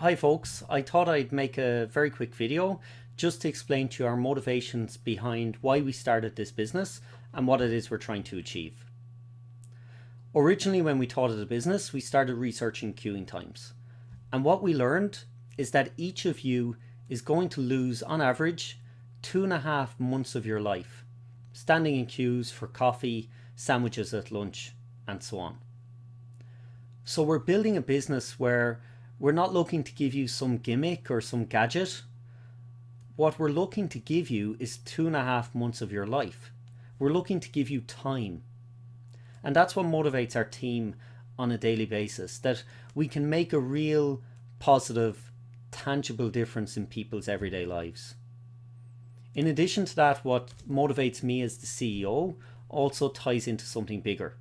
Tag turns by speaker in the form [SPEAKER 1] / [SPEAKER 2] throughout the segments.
[SPEAKER 1] Hi folks, I thought I'd make a very quick video just to explain to you our motivations behind why we started this business and what it is we're trying to achieve. Originally, when we thought of the business, we started researching queuing times. And what we learned is that each of you is going to lose, on average, 2.5 months of your life standing in queues for coffee, sandwiches at lunch, and so on. So we're building a business where we're not looking to give you some gimmick or some gadget. What we're looking to give you is 2.5 months of your life. We're looking to give you time. And that's what motivates our team on a daily basis, that we can make a real positive, tangible difference in people's everyday lives. In addition to that, what motivates me as the CEO also ties into something bigger.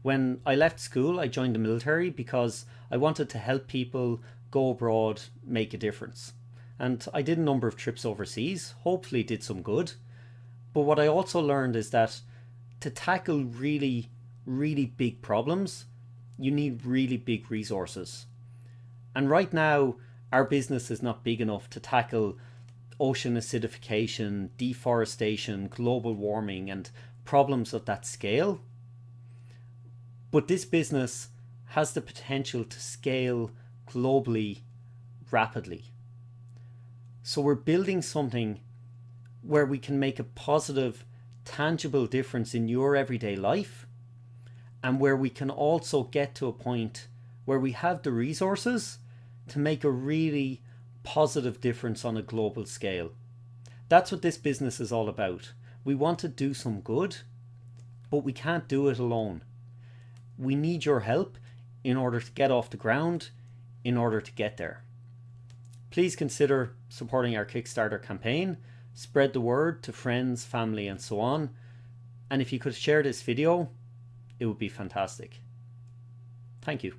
[SPEAKER 1] When I left school, I joined the military because I wanted to help people go abroad, make a difference. And I did a number of trips overseas, hopefully did some good. But what I also learned is that to tackle really, really big problems, you need really big resources. And right now, our business is not big enough to tackle ocean acidification, deforestation, global warming, and problems of that scale. But this business has the potential to scale globally rapidly. So we're building something where we can make a positive, tangible difference in your everyday life, and where we can also get to a point where we have the resources to make a really positive difference on a global scale. That's what this business is all about. We want to do some good, but we can't do it alone. We need your help in order to get off the ground, in order to get there. Please consider supporting our Kickstarter campaign, spread the word to friends, family, and so on. And if you could share this video, it would be fantastic. Thank you.